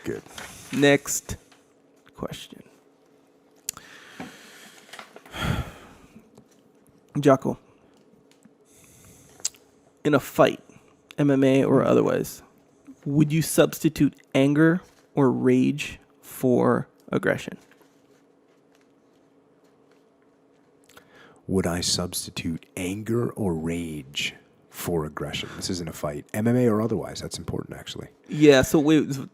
Good. Next question. Jocko, in a fight, MMA or otherwise, would you substitute anger or rage for aggression? Would I substitute anger or rage for aggression? This isn't a fight. MMA or otherwise. That's important, actually. Yeah, so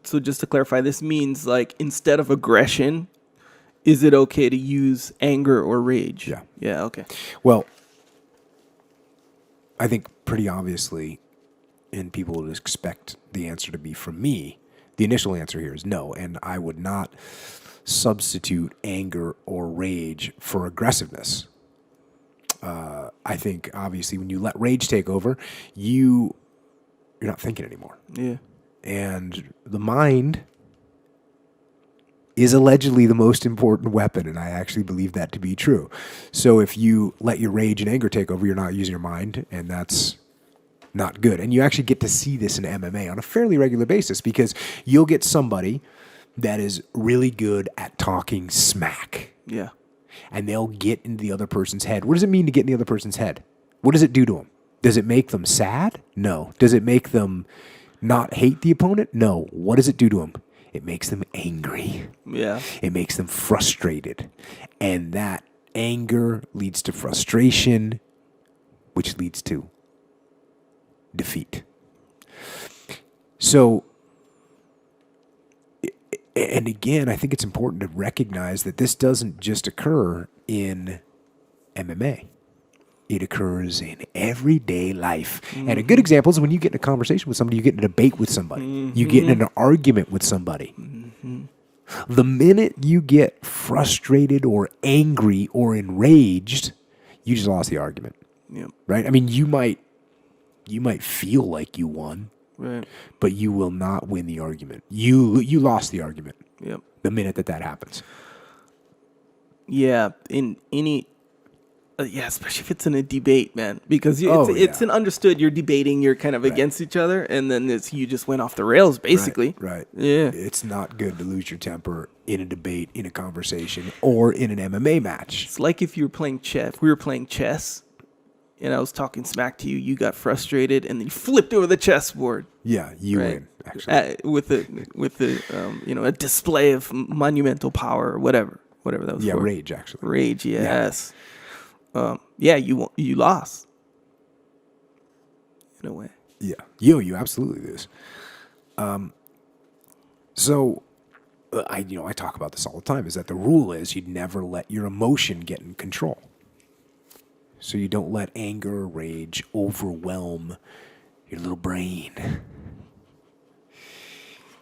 just to clarify, this means like instead of aggression, is it okay to use anger or rage? Yeah. Yeah, okay. Well, I think pretty obviously, and people would expect the answer to be from me, the initial answer here is no, and I would not substitute anger or rage for aggressiveness. I think obviously when you let rage take over, you're not thinking anymore. Yeah. And the mind is allegedly the most important weapon, and I actually believe that to be true. So if you let your rage and anger take over, you're not using your mind, and that's not good. And you actually get to see this in MMA on a fairly regular basis because you'll get somebody that is really good at talking smack. Yeah. And they'll get into the other person's head. What does it mean to get in the other person's head? What does it do to them? Does it make them sad? No. Does it make them not hate the opponent? No. What does it do to them? It makes them angry. Yeah. It makes them frustrated. And that anger leads to frustration, which leads to defeat. So, and again, I think it's important to recognize that this doesn't just occur in MMA. It occurs in everyday life. Mm-hmm. And a good example is when you get in a conversation with somebody, you get in a debate with somebody, you get in an argument with somebody. Mm-hmm. The minute you get frustrated or angry or enraged, you just lost the argument. Yep. Right? I mean, you might feel like you won, right, but you will not win the argument. You lost the argument. Yep. The minute that happens. Yeah, in any, especially if it's in a debate, man, because it's an understood you're debating, you're kind of against each other, and then you just went off the rails, basically. Right. Yeah. It's not good to lose your temper in a debate, in a conversation, or in an MMA match. It's like if you were playing chess. We were playing chess, and I was talking smack to you. You got frustrated, and then you flipped over the chessboard. Yeah, you win. Actually, with a display of monumental power or whatever that was. Yeah, for. rage. Actually, rage. Yes. You lost. In a way. Yeah, you absolutely lose. So, I talk about this all the time. Is that the rule is you never let your emotion get in control. So you don't let anger or rage overwhelm your little brain.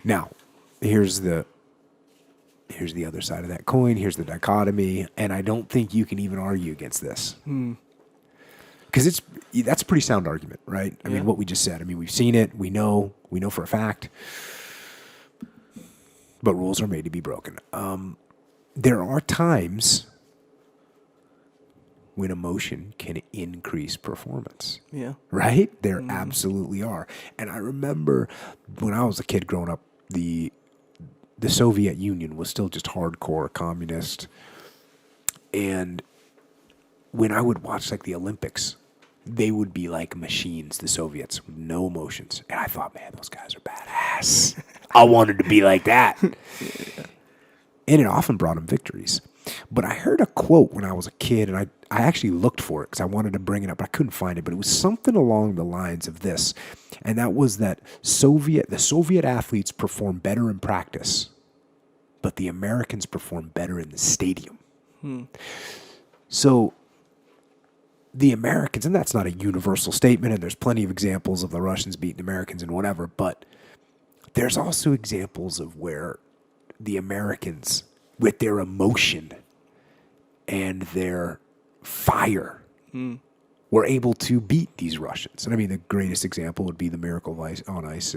Now, here's the other side of that coin. Here's the dichotomy, and I don't think you can even argue against this. Because that's a pretty sound argument, right? I mean, what we just said. I mean, we've seen it. We know for a fact. But rules are made to be broken. There are times when emotion can increase performance. Yeah. Right? There absolutely are. And I remember when I was a kid growing up, the Soviet Union was still just hardcore communist. And when I would watch like the Olympics, they would be like machines, the Soviets, with no emotions. And I thought, man, those guys are badass. I wanted to be like that. And it often brought them victories. But I heard a quote when I was a kid, and I actually looked for it because I wanted to bring it up, but I couldn't find it. But it was something along the lines of this, and that was that the Soviet athletes perform better in practice, but the Americans perform better in the stadium. So the Americans, and that's not a universal statement, and there's plenty of examples of the Russians beating Americans and whatever, but there's also examples of where the Americans, with their emotion and their fire, were able to beat these Russians. And I mean, the greatest example would be the Miracle on Ice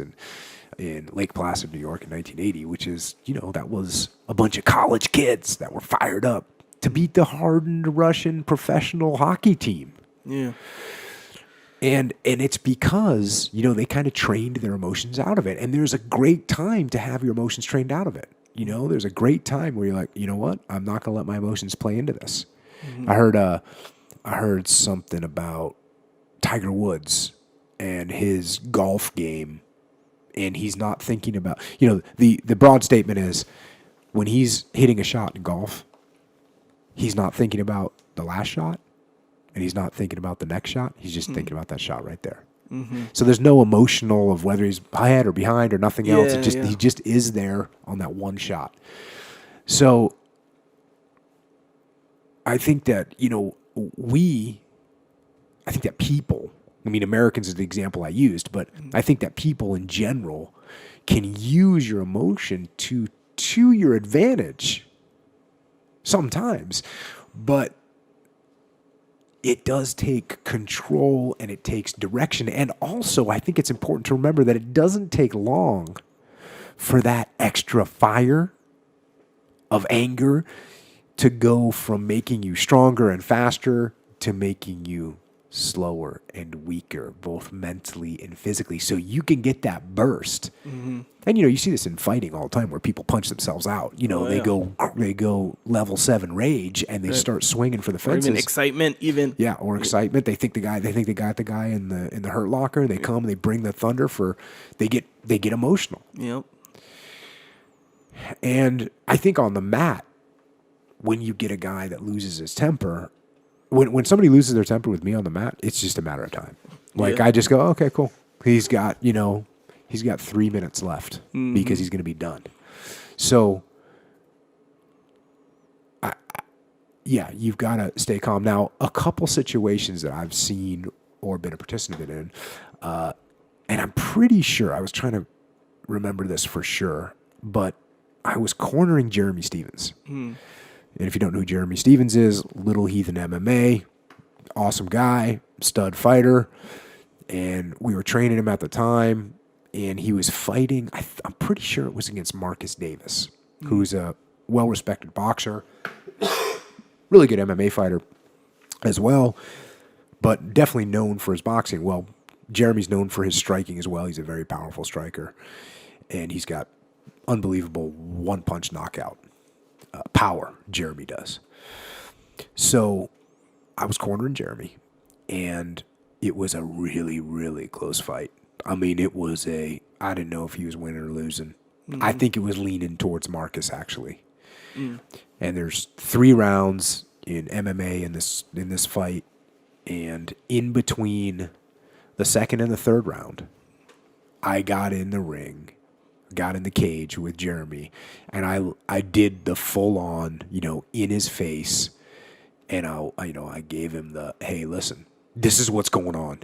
in Lake Placid, New York in 1980, which is, that was a bunch of college kids that were fired up to beat the hardened Russian professional hockey team. Yeah. And it's because, they kind of trained their emotions out of it. And there's a great time to have your emotions trained out of it. There's a great time where you're like, you know what? I'm not going to let my emotions play into this. Mm-hmm. I heard something about Tiger Woods and his golf game, and he's not thinking about, the broad statement is when he's hitting a shot in golf, he's not thinking about the last shot, and he's not thinking about the next shot. He's just thinking about that shot right there. Mm-hmm. So there's no emotional of whether he's ahead or behind or nothing else. He just is there on that one shot. So I think that, I think that people, Americans is the example I used, but I think that people in general can use your emotion to your advantage sometimes, but it does take control and it takes direction. And also, I think it's important to remember that it doesn't take long for that extra fire of anger to go from making you stronger and faster to making you slower and weaker, both mentally and physically. So you can get that burst. Mm-hmm. And, you see this in fighting all the time where people punch themselves out. They go level 7 rage and they start swinging for the fences. Or even excitement, even. Yeah, or excitement. They think they got the guy in the hurt locker. They come, they bring the thunder they get emotional. Yep. And I think on the mat, when you get a guy that loses his temper, when somebody loses their temper with me on the mat, it's just a matter of time. Like I just go, okay, cool. He's got 3 minutes left because he's going to be done. So, you've got to stay calm. Now, a couple situations that I've seen or been a participant in, and I'm pretty sure, I was trying to remember this for sure, but I was cornering Jeremy Stevens. And if you don't know who Jeremy Stevens is, Little Heathen MMA, awesome guy, stud fighter. And we were training him at the time, and he was fighting, I'm pretty sure it was against Marcus Davis, who's a well-respected boxer, really good MMA fighter as well, but definitely known for his boxing. Well, Jeremy's known for his striking as well. He's a very powerful striker, and he's got unbelievable one-punch knockout power, Jeremy does. So I was cornering Jeremy, and it was a really, really close fight. I didn't know if he was winning or losing. Mm-hmm. I think it was leaning towards Marcus, actually. Mm. And there's 3 rounds in MMA in this fight, and in between the second and the third round, I got in the ring, got in the cage with Jeremy, and I did the full on, in his face, and I gave him the, hey, listen, this is what's going on.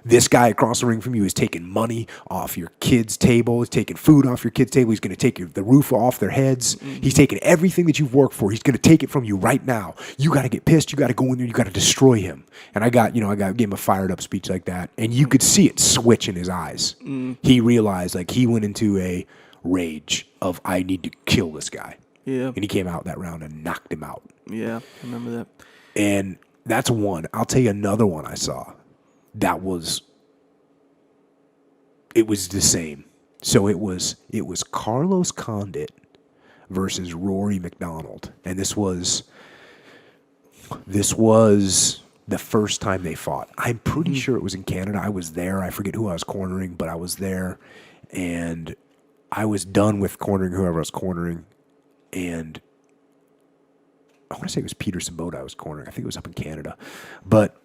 This guy across the ring from you is taking money off your kids' table. He's taking food off your kids' table. He's going to take the roof off their heads. Mm-hmm. He's taking everything that you've worked for. He's going to take it from you right now. You got to get pissed. You got to go in there. You got to destroy him. And I gave him a fired up speech like that. And you could see it switch in his eyes. Mm. He realized, he went into a rage of, I need to kill this guy. Yeah. And he came out that round and knocked him out. Yeah, I remember that. And that's one. I'll tell you another one I saw. It was the same. So it was Carlos Condit versus Rory McDonald. And this was the first time they fought. I'm pretty sure it was in Canada. I was there. I forget who I was cornering, but I was there. And I was done with cornering whoever I was cornering. And I want to say it was Peter Sabota I was cornering. I think it was up in Canada. But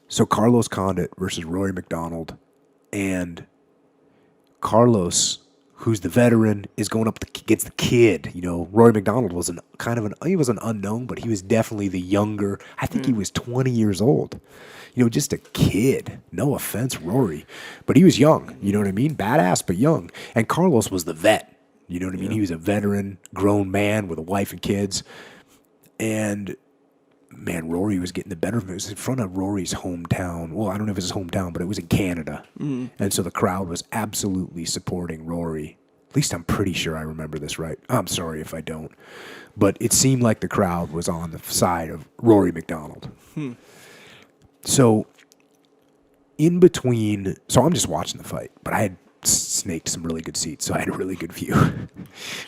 so Carlos Condit versus Rory McDonald, and Carlos, who's the veteran, is going up against the kid. Rory McDonald was he was an unknown, but he was definitely the younger. I think he was 20 years old. Just a kid. No offense, Rory, but he was young. You know what I mean? Badass, but young. And Carlos was the vet. You know what I mean? He was a veteran, grown man with a wife and kids, and man, Rory was getting the better of him. It was in front of Rory's hometown. Well, I don't know if it was his hometown, but it was in Canada. Mm. And so the crowd was absolutely supporting Rory. At least I'm pretty sure I remember this right. I'm sorry if I don't. But it seemed like the crowd was on the side of Rory McDonald. So in between, so I'm just watching the fight, but I had snaked some really good seats, so I had a really good view.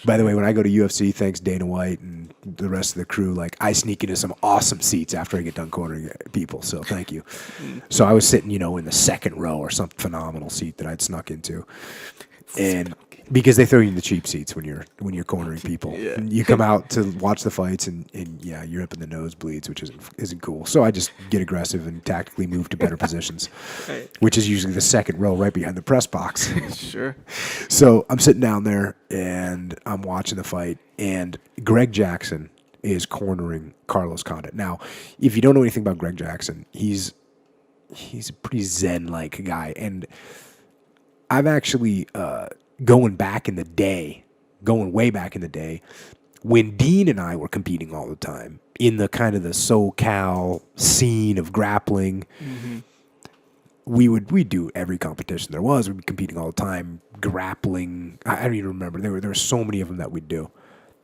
By the way, when I go to UFC, thanks Dana White and the rest of the crew, like I sneak into some awesome seats after I get done cornering people, so thank you. So I was sitting, in the second row or some phenomenal seat that I'd snuck into. And because they throw you in the cheap seats when you're cornering people. Yeah. You come out to watch the fights and yeah, you're up in the nosebleeds, which isn't cool. So I just get aggressive and tactically move to better positions, Right. which is usually the second row right behind the press box. Sure. So I'm sitting down there and I'm watching the fight, and Greg Jackson is cornering Carlos Condit. Now, if you don't know anything about Greg Jackson, he's a pretty zen-like guy, and I've actually going way back in the day, when Dean and I were competing all the time in the kind of the SoCal scene of grappling. Mm-hmm. We'd do every competition there was. We'd be competing all the time, grappling. I don't even remember. There were so many of them that we'd do,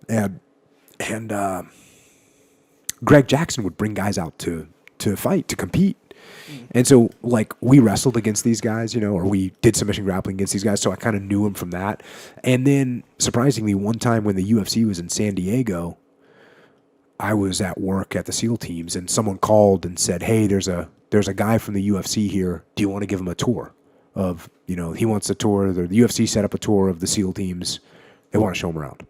and Greg Jackson would bring guys out to fight, to compete. And so, like, we wrestled against these guys, or we did submission grappling against these guys, so I kind of knew him from that. And then, surprisingly, one time when the UFC was in San Diego, I was at work at the SEAL teams, and someone called and said, hey, there's a guy from the UFC here. Do you want to give him a tour of, he wants a tour. The UFC set up a tour of the SEAL teams. They want to show him around.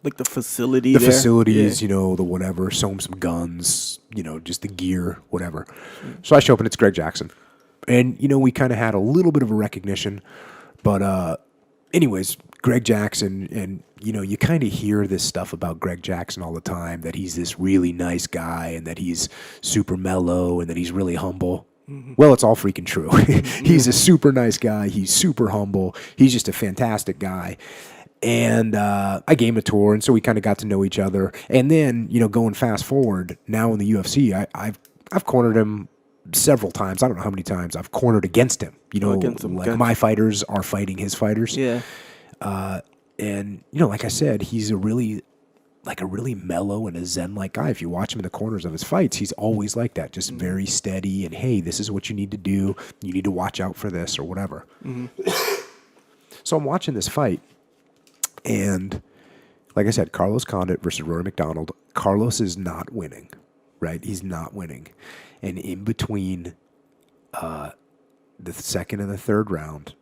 Like the facility The there? facilities, the whatever, show him some guns, just the gear, whatever. So I show up and it's Greg Jackson. And, we kind of had a little bit of a recognition. But anyways, Greg Jackson, and, you kind of hear this stuff about Greg Jackson all the time, that he's this really nice guy and that he's super mellow and that he's really humble. Mm-hmm. Well, it's all freaking true. He's a super nice guy. He's super humble. He's just a fantastic guy. And I gave him a tour, and so we kind of got to know each other. And then, going fast forward, now in the UFC, I've cornered him several times. I don't know how many times I've cornered against him. Against him. Like my fighters are fighting his fighters. Yeah. And like I said, he's a really mellow and a zen-like guy. If you watch him in the corners of his fights, he's always like that, just very steady. And hey, this is what you need to do. You need to watch out for this or whatever. Mm-hmm. So I'm watching this fight. And like I said, Carlos Condit versus Rory McDonald. Carlos is not winning, right? He's not winning. And in between the second and the third round,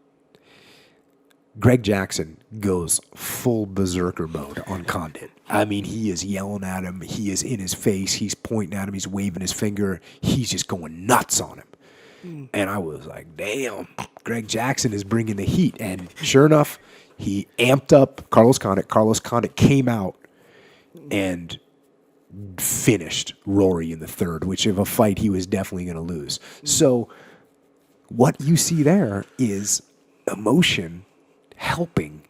Greg Jackson goes full berserker mode on Condit. I mean, he is yelling at him. He is in his face. He's pointing at him. He's waving his finger. He's just going nuts on him. And I was like, damn, Greg Jackson is bringing the heat. And sure enough, he amped up Carlos Condit. Carlos Condit came out and finished Rory in the third, which of a fight he was definitely going to lose. So what you see there is emotion helping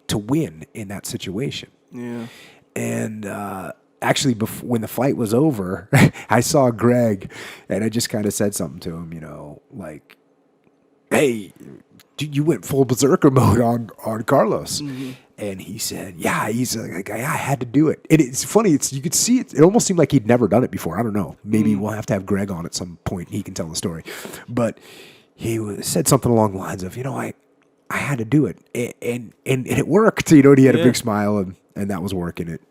to win in that situation. Yeah. And actually, when the fight was over, I saw Greg, and I just kind of said something to him, like, hey, you went full berserker mode on Carlos. Mm-hmm. And he said, yeah, he's like, I had to do it. And it's funny. You could see it. It almost seemed like he'd never done it before. I don't know. Maybe we'll have to have Greg on at some point and he can tell the story. But he said something along the lines of, I had to do it. And it worked. And he had a big smile and that was working it.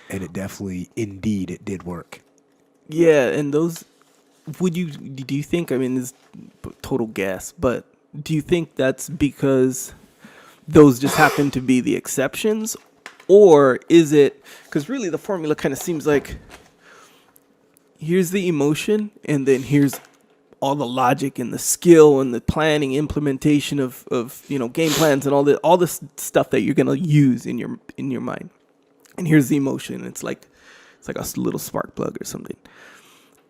And it definitely, indeed, it did work. Yeah. And those, do you think, I mean, this is total guess, but do you think that's because those just happen to be the exceptions? Or is it, because really the formula kind of seems like here's the emotion and then here's all the logic and the skill and the planning, implementation of game plans and all this stuff that you're going to use in your mind. And here's the emotion. It's like a little spark plug or something.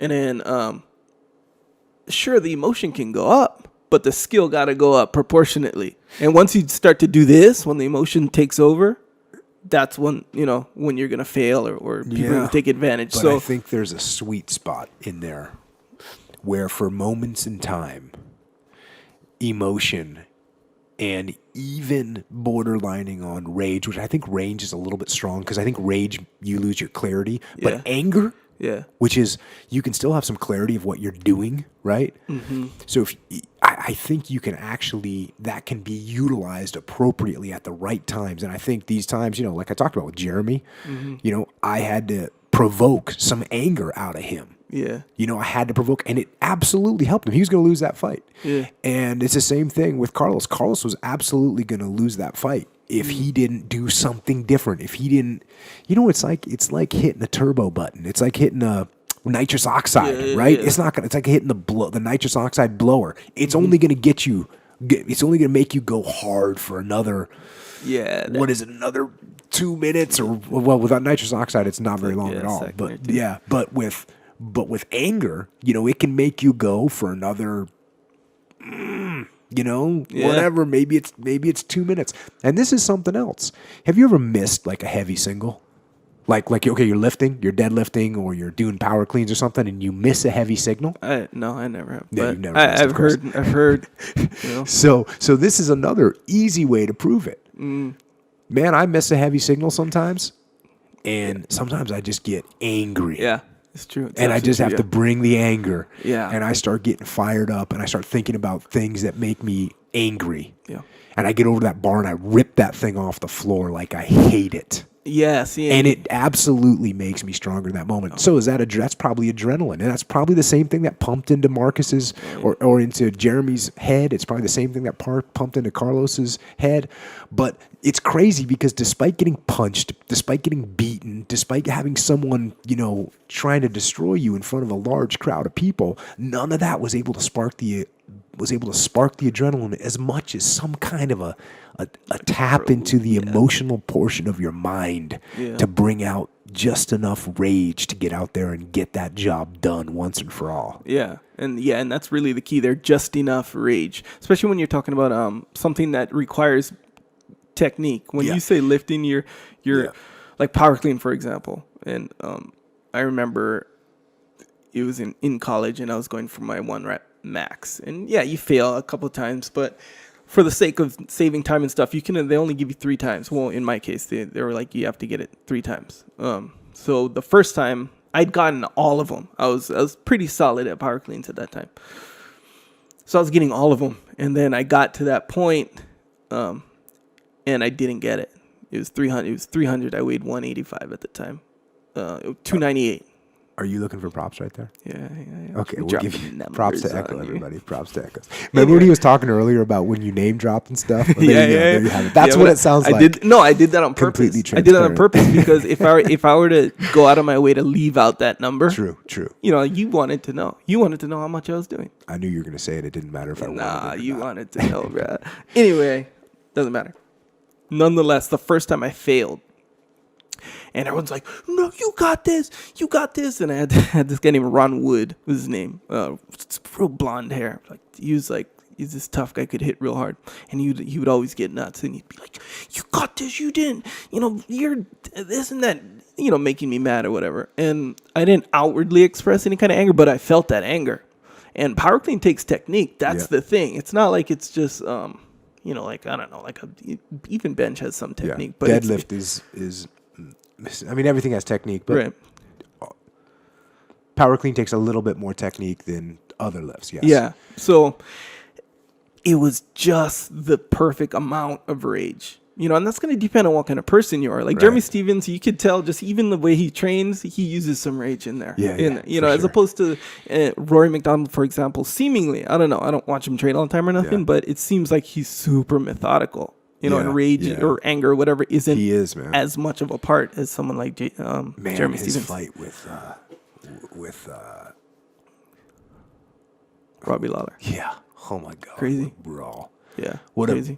And then, sure, the emotion can go up, but the skill got to go up proportionately. And once you start to do this, when the emotion takes over, that's when you're going to fail or people are going to take advantage. But so I think there's a sweet spot in there where for moments in time, emotion and even borderlining on rage, which I think rage is a little bit strong because I think rage, you lose your clarity. But anger, Yeah. Which is, you can still have some clarity of what you're doing, right? Mm-hmm. So if I think you can actually, that can be utilized appropriately at the right times. And I think these times, like I talked about with Jeremy, I had to provoke some anger out of him. Yeah. I had to provoke, and it absolutely helped him. He was going to lose that fight. Yeah. And it's the same thing with Carlos. Carlos was absolutely going to lose that fight if he didn't do something different. If he didn't, it's like hitting a turbo button. It's like hitting a nitrous oxide, right? Yeah. It's not gonna. It's like hitting the nitrous oxide blower. It's only going to get you. It's only going to make you go hard for another. Yeah. What is it? Another 2 minutes, or well, without nitrous oxide, it's not very long at all. second or But two. but with anger, it can make you go for another. Whatever. Maybe it's 2 minutes. And this is something else. Have you ever missed like a heavy single? Like okay, you're lifting, you're deadlifting, or you're doing power cleans or something, and you miss a heavy signal? No, I never have. Yeah, But you've never missed, I've of course. heard. So this is another easy way to prove it. Man, I miss a heavy signal sometimes, and sometimes I just get angry. Yeah, it's true. It's And I just have absolutely to bring the anger. Yeah. And I start getting fired up, and I start thinking about things that make me angry. Yeah. And I get over to that bar and I rip that thing off the floor like I hate it. Yeah. See, And it absolutely makes me stronger in that moment. So that's probably adrenaline. And that's probably the same thing that pumped into Marcus's or into Jeremy's head. It's probably the same thing that pumped into Carlos's head. But it's crazy because despite getting punched, despite getting beaten, despite having someone, trying to destroy you in front of a large crowd of people, none of that was able to spark the adrenaline as much as some kind of a tap into the emotional portion of your mind to bring out just enough rage to get out there and get that job done once and for all. Yeah, and that's really the key there. Just enough rage, especially when you're talking about something that requires technique. When you say lifting, you're like power clean, for example. And I remember it was in college, and I was going for my 1 rep max. And you fail a couple of times, but for the sake of saving time and stuff, they only give you 3 times. Well, in my case, they were like, you have to get it 3 times. So the first time I'd gotten all of them. I was pretty solid at power cleans at that time. So I was getting all of them. And then I got to that point, and I didn't get it. It was 300. It was 300. I weighed 185 at the time. 298. Are you looking for props right there? Yeah. Okay, we'll give you numbers props to on Echo, you. everybody. Props to Echo. Remember when he was talking earlier about when you name dropped and stuff? Well, there you have it. That's what it sounds like. I did that on purpose. Completely I did that on transparent. purpose because if I were to go out of my way to leave out that number, True. you wanted to know. You wanted to know how much I was doing. I knew you were going to say it. It didn't matter if I wanted it or You not. wanted to know, bruh. Anyway, doesn't matter. Nonetheless, the first time I failed, and everyone's like, "No, you got this, And I had this guy named Ron Wood, was his name. Real blonde hair. He's this tough guy, could hit real hard, and he would always get nuts, and he'd be like, "You got this, you didn't. You're this and that." Making me mad or whatever. And I didn't outwardly express any kind of anger, but I felt that anger. And power clean takes technique. That's the thing. It's not like it's just like I don't know, like even bench has some technique, but deadlift is. I mean, everything has technique, but right. Power clean takes a little bit more technique than other lifts. Yes. Yeah. So it was just the perfect amount of rage, and that's going to depend on what kind of person you are. Like Jeremy Stevens, you could tell just even the way he trains, he uses some rage in there. As opposed to Rory McDonald, for example, seemingly, I don't know, I don't watch him train all the time or nothing, but it seems like he's super methodical. And rage or anger or whatever isn't as much of a part as someone like Jeremy his Stevens. fight with Robbie Lawler. Yeah. Oh my God. Crazy. Raw. Yeah. What crazy.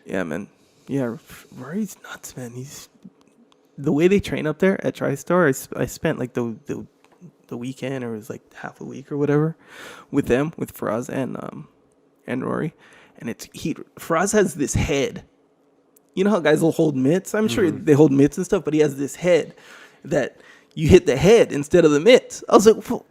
Yeah, man. Yeah, Rory's nuts, man. He's the way they train up there at TriStar. I spent like the weekend, or it was like half a week or whatever, with them, with Faraz and Rory. And Faraz has this head. You know how guys will hold mitts? I'm sure they hold mitts and stuff, but he has this head that you hit the head instead of the mitts. I was like, well,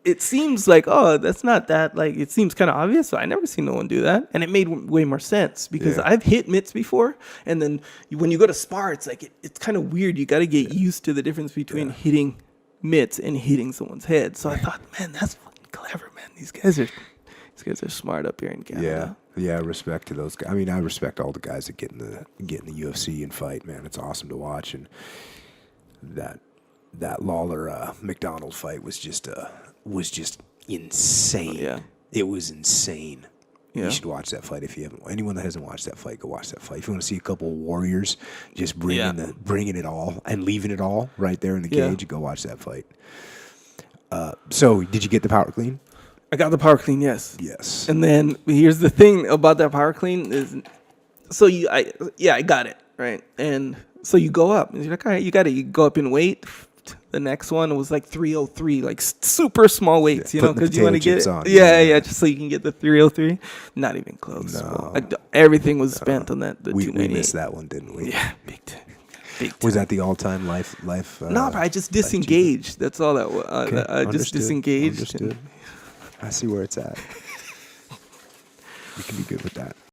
it seems like, oh, that's not that, like, it seems kind of obvious. So I never seen no one do that. And it made way more sense because Yeah. I've hit mitts before. And then when you go to spar, it's like, it's kind of weird. You got to get used to the difference between hitting mitts and hitting someone's head. So I thought, man, that's fucking clever, man. These guys are smart up here in Canada. Yeah, respect to those guys. I mean, I respect all the guys that get in the UFC and fight, man. It's awesome to watch. And that Lawler McDonald fight was just insane. Yeah. It was insane. Yeah. You should watch that fight if you haven't. Anyone that hasn't watched that fight, go watch that fight. If you want to see a couple of warriors just bringing it all and leaving it all right there in the cage, go watch that fight. So, did you get the power clean? I got the power clean, yes. Yes. And then here's the thing about that power clean is, so I got it, right? And so you go up, and you're like, all right, you got it. You go up in weight. The next one was like 303, like super small weights, you know, because you want to get it. On. Yeah, just so you can get the 303. Not even close. No. Everything was spent on that. We 298. missed that one, didn't we? Yeah, big time. Was that the all-time life? No, but I just disengaged. That's all that was. I just disengaged. Understood. I see where it's at. We can be good with that.